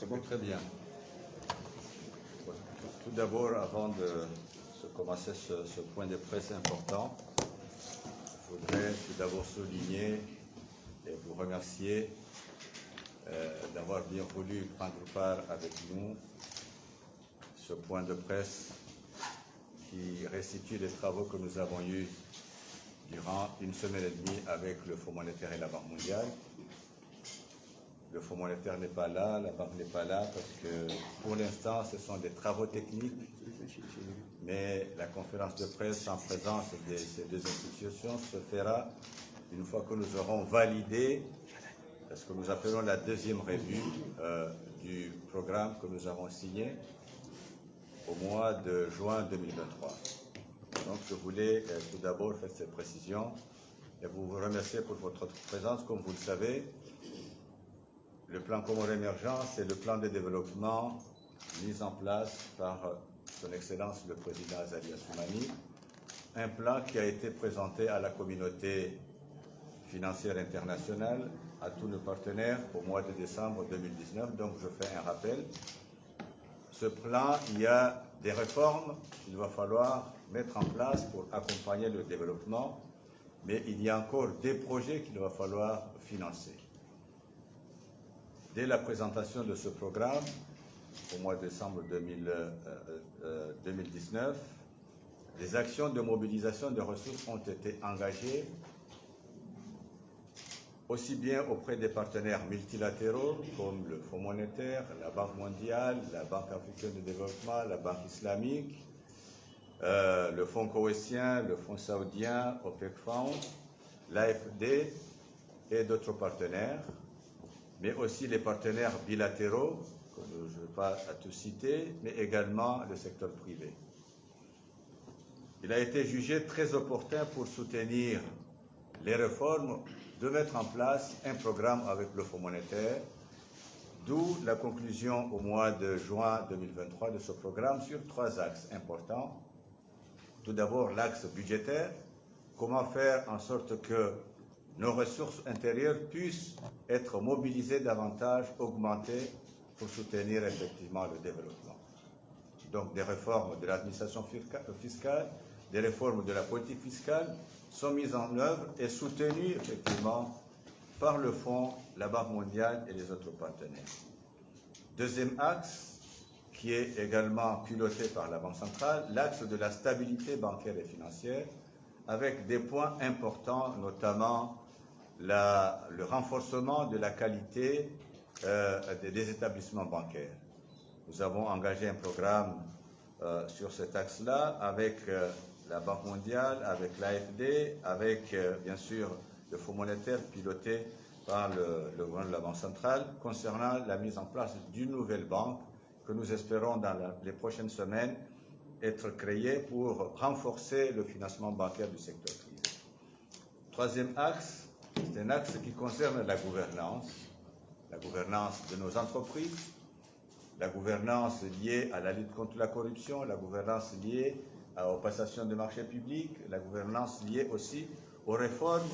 C'est bon, très bien. Tout d'abord, avant de commencer ce point de presse important, je voudrais tout d'abord souligner et vous remercier d'avoir bien voulu prendre part avec nous ce point de presse qui restitue les travaux que nous avons eus durant une semaine et demie avec le Fonds monétaire et la Banque mondiale. Le Fonds monétaire n'est pas là, la Banque n'est pas là, parce que pour l'instant, ce sont des travaux techniques, mais la conférence de presse en présence de ces deux institutions se fera une fois que nous aurons validé ce que nous appelons la deuxième revue du programme que nous avons signé au mois de juin 2023. Donc je voulais tout d'abord faire cette précision et vous remercier pour votre présence. Comme vous le savez, le plan Comores émergent, c'est le plan de développement mis en place par son Excellence le Président Azali Assoumani, un plan qui a été présenté à la communauté financière internationale, à tous nos partenaires au mois de décembre 2019. Donc je fais un rappel. Ce plan, il y a des réformes qu'il va falloir mettre en place pour accompagner le développement, mais il y a encore des projets qu'il va falloir financer. Dès la présentation de ce programme, au mois de décembre 2019, des actions de mobilisation de ressources ont été engagées, aussi bien auprès des partenaires multilatéraux comme le Fonds monétaire, la Banque mondiale, la Banque africaine de développement, la Banque islamique, le Fonds koweïtien, le Fonds saoudien, OPEC Fonds, l'AFD et d'autres partenaires, mais aussi les partenaires bilatéraux, que je ne vais pas à tout citer, mais également le secteur privé. Il a été jugé très opportun pour soutenir les réformes de mettre en place un programme avec le Fonds monétaire, d'où la conclusion au mois de juin 2023 de ce programme sur trois axes importants. Tout d'abord, l'axe budgétaire, comment faire en sorte que nos ressources intérieures puissent être mobilisées davantage, augmentées pour soutenir effectivement le développement. Donc des réformes de l'administration fiscale, des réformes de la politique fiscale sont mises en œuvre et soutenues effectivement par le Fonds, la Banque mondiale et les autres partenaires. Deuxième axe, qui est également piloté par la Banque centrale, l'axe de la stabilité bancaire et financière, avec des points importants, notamment le renforcement de la qualité des établissements bancaires. Nous avons engagé un programme sur cet axe-là avec la Banque mondiale, avec l'AFD, avec bien sûr le Fonds monétaire piloté par le gouvernement de la Banque centrale concernant la mise en place d'une nouvelle banque que nous espérons dans les prochaines semaines être créée pour renforcer le financement bancaire du secteur privé. Troisième axe, c'est un axe qui concerne la gouvernance de nos entreprises, la gouvernance liée à la lutte contre la corruption, la gouvernance liée aux passations de marchés publics, la gouvernance liée aussi aux réformes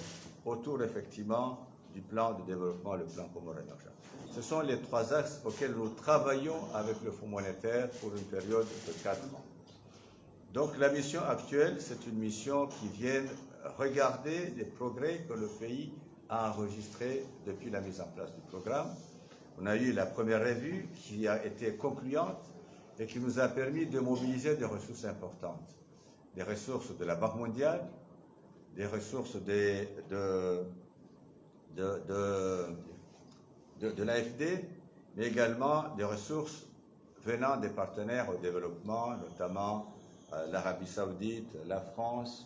autour effectivement du plan de développement, le plan Comores émergent. Ce sont les trois axes auxquels nous travaillons avec le Fonds monétaire pour une période de 4 ans. Donc la mission actuelle, c'est une mission qui vient regarder les progrès que le pays a enregistrés depuis la mise en place du programme. On a eu la première revue qui a été concluante et qui nous a permis de mobiliser des ressources importantes. Des ressources de la Banque mondiale, des ressources de l'AFD, mais également des ressources venant des partenaires au développement, notamment l'Arabie saoudite, la France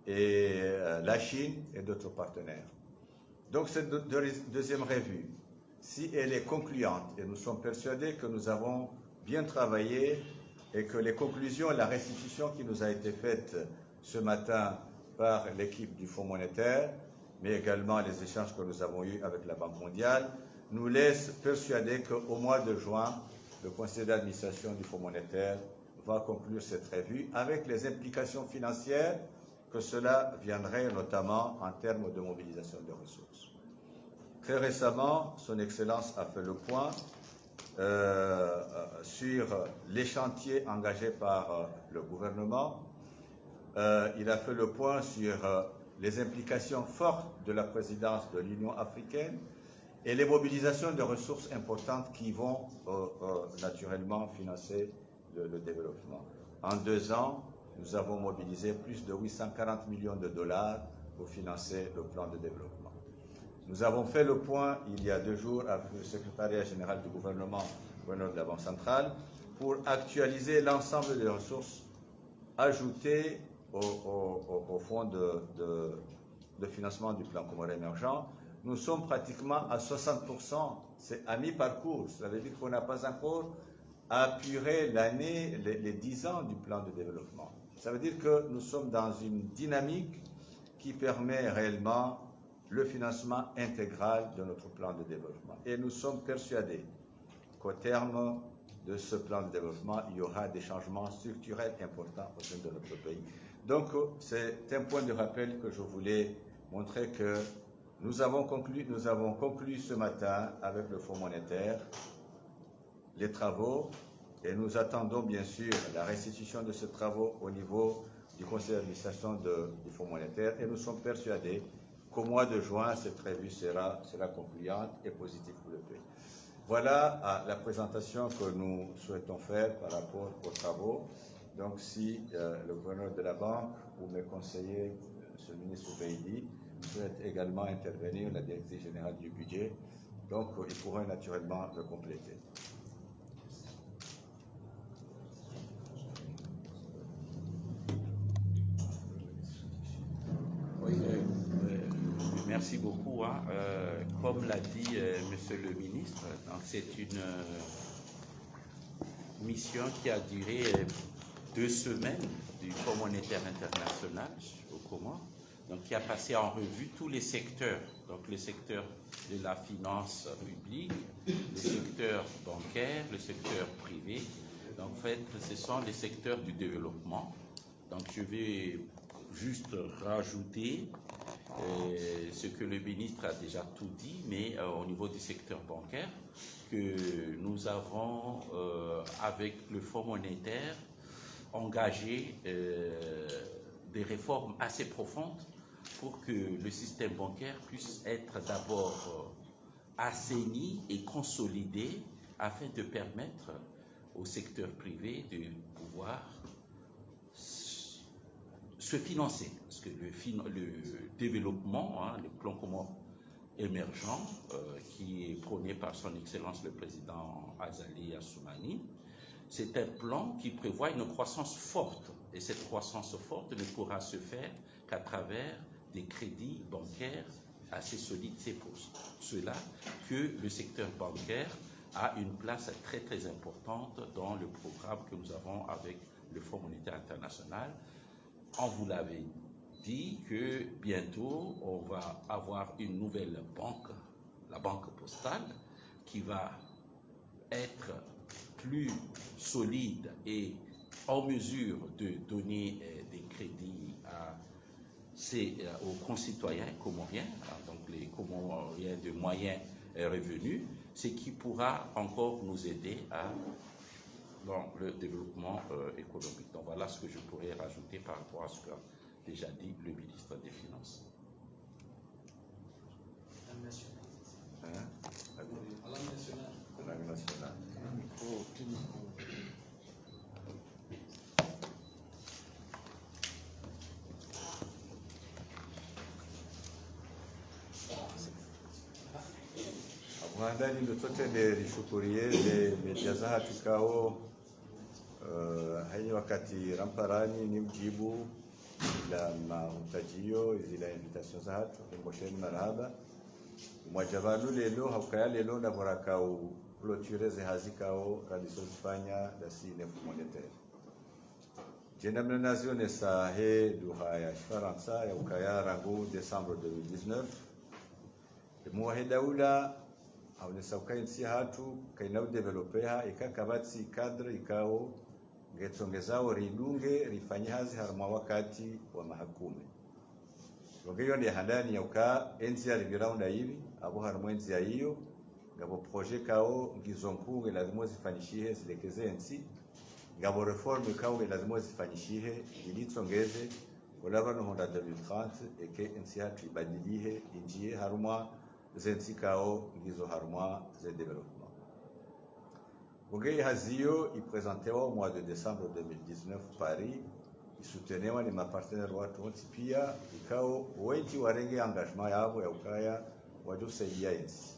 et la Chine et d'autres partenaires. Donc cette deuxième revue, si elle est concluante, et nous sommes persuadés que nous avons bien travaillé et que les conclusions et la restitution qui nous a été faite ce matin par l'équipe du Fonds monétaire, mais également les échanges que nous avons eus avec la Banque mondiale, nous laissent persuader qu'au mois de juin, le conseil d'administration du Fonds monétaire va conclure cette revue avec les implications financières que cela viendrait notamment en termes de mobilisation de ressources. Très récemment, Son Excellence a fait le point sur les chantiers engagés par le gouvernement. Il a fait le point sur les implications fortes de la présidence de l'Union africaine et les mobilisations de ressources importantes qui vont naturellement financer le développement. En 2 ans, nous avons mobilisé plus de 840 millions de dollars pour financer le plan de développement. Nous avons fait le point il y a 2 jours avec le secrétariat général du gouvernement, gouverneur de la Banque centrale, pour actualiser l'ensemble des ressources ajoutées au fonds de financement du plan commun émergent. Nous sommes pratiquement à 60%, c'est à mi-parcours. Ça veut dire qu'on n'a pas encore apuré l'année, les 10 ans du plan de développement. Ça veut dire que nous sommes dans une dynamique qui permet réellement le financement intégral de notre plan de développement. Et nous sommes persuadés qu'au terme de ce plan de développement, il y aura des changements structurels importants au sein de notre pays. Donc, c'est un point de rappel que je voulais montrer que nous avons conclu ce matin avec le Fonds monétaire les travaux et nous attendons bien sûr la restitution de ces travaux au niveau du conseil d'administration du Fonds monétaire et nous sommes persuadés qu'au mois de juin, cette revue sera concluante et positive pour le pays. Voilà la présentation que nous souhaitons faire par rapport aux travaux. Donc si le gouverneur de la banque ou mes conseillers, M. le ministre Beidi, souhaitent également intervenir, la directrice générale du budget, donc ils pourront naturellement le compléter. Merci beaucoup. Comme l'a dit Monsieur le ministre, c'est une mission qui a duré 2 semaines du Fonds monétaire international au Comores, donc qui a passé en revue tous les secteurs, donc le secteur de la finance publique, le secteur bancaire, le secteur privé. Donc, en fait, ce sont les secteurs du développement. Donc, je vais juste rajouter ce que le ministre a déjà tout dit, mais au niveau du secteur bancaire, que nous avons, avec le Fonds monétaire, engagé des réformes assez profondes pour que le système bancaire puisse être d'abord assaini et consolidé afin de permettre au secteur privé de pouvoir se financer. Parce que le développement, le plan commun émergent, qui est prôné par son Excellence le Président Azali Assoumani, c'est un plan qui prévoit une croissance forte. Et cette croissance forte ne pourra se faire qu'à travers des crédits bancaires assez solides. C'est pour cela que le secteur bancaire a une place très très importante dans le programme que nous avons avec le Fonds monétaire international. On vous l'avait dit que bientôt on va avoir une nouvelle banque, la banque postale, qui va être plus solide et en mesure de donner des crédits aux concitoyens comoriens, donc les Comoriens de moyens revenus, ce qui pourra encore nous aider dans le développement économique. Donc voilà ce que je pourrais rajouter par rapport à ce qu'a déjà dit le ministre des Finances. À la nationale. Mwandani ndototende lishukurie mejazaha tukao haini wakati ramparani ni mjibu ila mahutajio ila invitation za hatu mbosheni marhaba mwajabanu lelo haukaya lelo na borakau clôturer zihazikao radisozifanya la sine monétaire jenamna nazione sahe duha ya Faransa ya ukaya rangu Desembre 2019 muwahedaula aonesa ukainsi hatu kainau developeha ikakabatsi kadre ikao ngetsongezao ridunge rifanye hazi harma wakati wa mahakume longeyo ndi handani ya uka enzi ya riviraunda hivi abo harmo enzi ya hiyo ngabo projet kao ngizonkunge lazima zifanyishihe zilekeze nsi ngabo reforme kao lazima zifanyishihe ili tsongeze olava no honda 2030 eke nsi hatu ibadilihe injie haruma zensi kao ngizo haruma ze development. Bongei haziyo ipresentewa au mois de décembre 2019 Paris, isutenewa ni maparteneri watu wote pia ikao wengi warenge engagement yabo ya ukaya wajusaidia ensi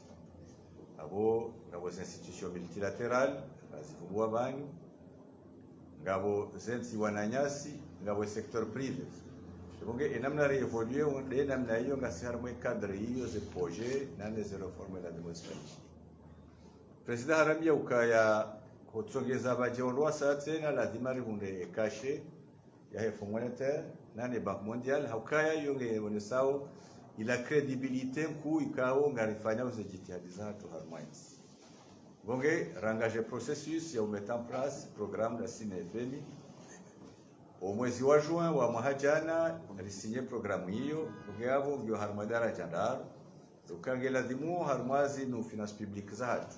abo ngabo institution multilateral azivubwa banyu ngabo zensi wananyasi ngabo secteur privé bonge enamna reevoluer de namna hiyo ngasi harmo cadre hiyo ze projet na les reformes la démocratie. President Haramia ukaya kutsongeza bajeonwa satena lazima rihunde kashe ya Fonds monétaire na ne Banque mondiale haukaya yonge onesao ila credibilité ku ikao ngarifanya uzejitihadi zatu harmonize bonge rangaje processus ya umeta en place programme la CNFL au mwezi wa juin wa mwaka jana alisinye programu hiyo ngabo ndio harmadara jandaro ukange lazimu harmazi no finance publique zatu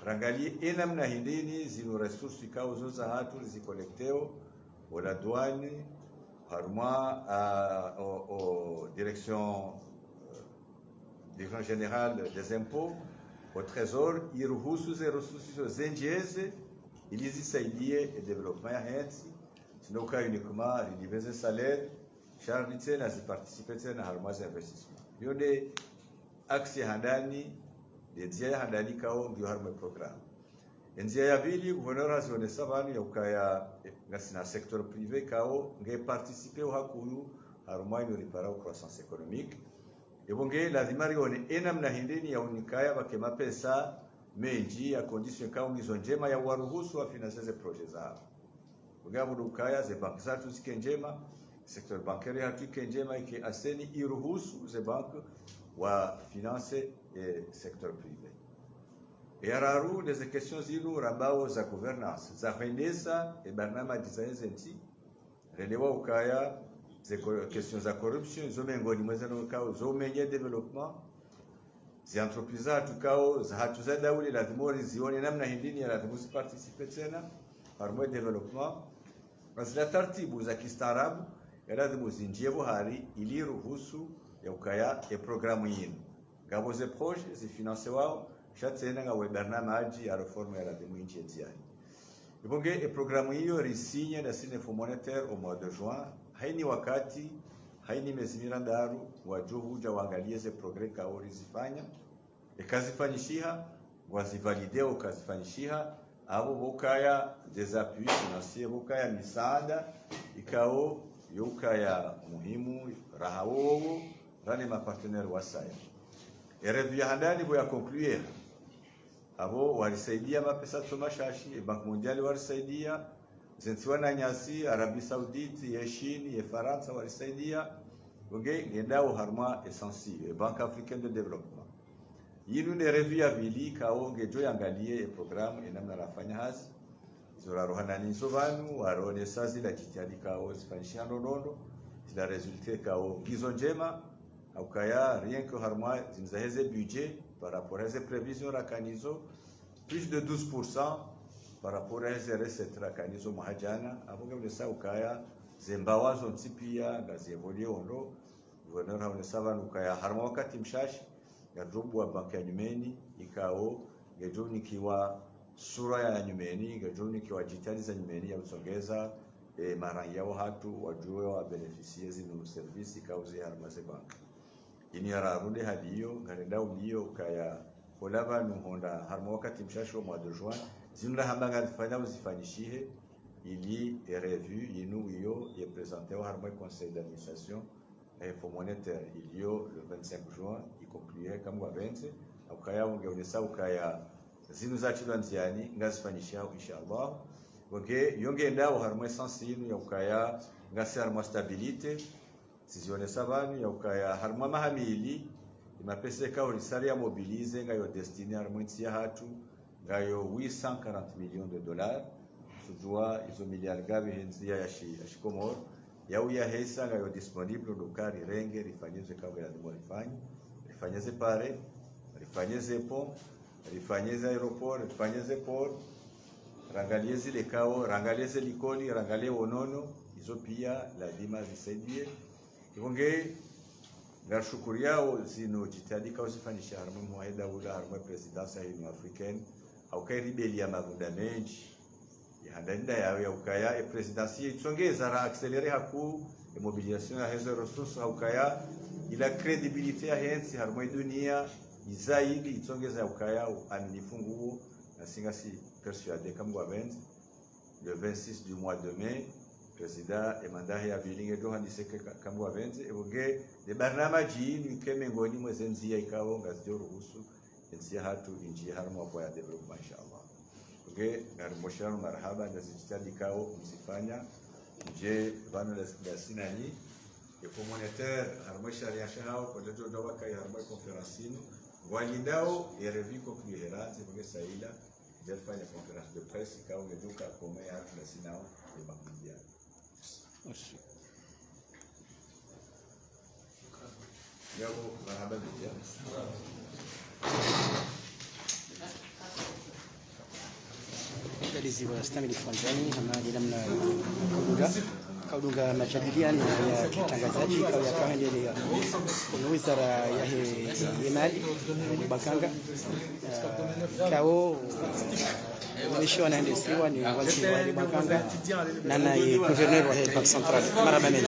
rangali enamna hindini zino resources ikao zoza hatu zikolekteo wala douane harma au direction générale des impôts au trésor iruhusu ze ressources zenjeze ilizisaidie et développement ya hensi sino ka uniquement relever salaire charge tena ziparticiper tena harma za investissement yode axe handani de dia handani kao ndio harma programme njia ya pili gouverneur azone savani ya ukaya ngasina secteur privé kao nge participer au hakuyu harma ino ripara croissance économique ebonge lazima rione enamna hindeni ya unikaya bakema pesa menji ya condition kao ngizo njema ya waruhusu wa financer projets zao ngabo dukaya ze banki zatu zike njema secteur bancaire hatu ike njema ike aseni iruhusu ze banki wa finance et secteur privé. Et araru des questions zinu rambao za gouvernance za rendesa e barnama dizayenzi relewa ukaya ze questions za corruption zo mengoni mwezano kao zo menye development zi entreprise hatu kao za hatu za dauli lazima zione namna hindini ya lazima participer tena harmo development bazila taratibu za kistaarabu ya lazima zinjie buhari ili ruhusu ya ukaya e programu yinu ngabo ze projet zifinance wao shatena nga webarnama aji ya reforme ya lazima inchi eziani ibonge e programu hiyo risinye na sine Fonds monétaire au mois de juin haini wakati haini mezimira ndaru wajuhuja waangalie ze progrès kao rizifanya ekazifanyishiha wazivalide ukazifanyishiha abo bokaya des appuis financiers bokaya misaada ikao yokaya muhimu rahawo rane mapartenaire wasaya erevia handani bo ya conclure abo walisaidia mapesa tomashashi Banque mondiale walisaidia zentsiwana nyasi Arabie Saoudite yeshini ye Faransa walisaidia bonge ngendao harma essentiel Banque africaine de développement yinu ne revia bili kao ngejo yangalie programme enamna rafanya hazi zora rohanani sovanu warone sazi la jitihadi kao zifanyisha nonono zila resulte kao gizo njema au kaya rien que harma zinzaheze budget par rapport à ces prévisions rakanizo plus de 12% par rapport à ces recettes rakanizo mahajana avuga unesa ukaya zembawazo nsipia ngazi evolue ondo gouverneur haonesava ukaya harma wakati mshashi ngajobu wa banki ya nyumeni ikao ngejoni kiwa sura ya nyumeni ngejoni kiwa jitihadi za nyumeni ya usongeza marangi yao hatu wajue wa beneficiaries no service ikao zi harma ze banki ini ararude hadiyo ngarenda uliyo kaya olava nuhonda harmo wakati mshasho au mois de juin zinula hambanga zifanya uzifanyishihe ili revue yinu iyo ye présenté au harmo conseil d'administration et Fonds monétaire iliyo le 25 juin y concluait kama wabenze ukaya ungeonesa ukaya zinu zachilwa nziani ngazifanyisha inshallah bonge yongenda au harmo essentiel ya ukaya ngasi harmo stabilité sizionesa banu ya ukaya harma mahamili imapese kao risalia mobilize ngayo destiné harmo ntia hatu ngayo 840 millions de dollars sujua izo miliard gabi henzia ya shikomor ya uya hesa ngayo disponible dokari renge rifanyeze kao ya lazima rifanyeze pare rifanyeze po rifanye za aeroport, rifanye za port, rangalie zile kao, rangalie zile likoni, rangalie wonono, hizo pia lazima zisaidie. Hivyo ngashukuru yao zino jitadika usifanyisha harmu muahida ula harmu presidency ya African au kai ribelia mavuda menji yahandanda yao ya ukaya presidency itsongeza ra accelerate haku mobilisation ya hizo resources au kaya ila credibility ya hensi harmu dunia izaidi itsongeza ukaya aminifu nguo na singa si persuadé kama wabenzi le 26 du mois de mai Président Emmanuel ya bilinge do handiseke kama wabenzi evoge de barnamaji ni kemengoni mwezenzi ya ikawo ngazio ruhusu enzi hatu inji harmu kwa ya development inshallah oge ngarimoshano marhaba ndazijitadi kao msifanya nje vano la sinani et monétaire harmu sharia shao kwa jojo dawa kai harmu conference walindao et revi concluera c'est pour saïla j'ai fait une conférence de presse kao ngeduka kome ya la sinao de bakudia. Merci. Yabo marhaba bidia. Mdalizi wa Stamili Fwanzani hamadi namna kaudunga majadiliano ya kitangazaji au ya kawaida ya wizara ya mali ni Bakanga kao mwisho anaendeshwa ni waziri wa Bakanga na gouverneur wa Bank Central. Marhaba.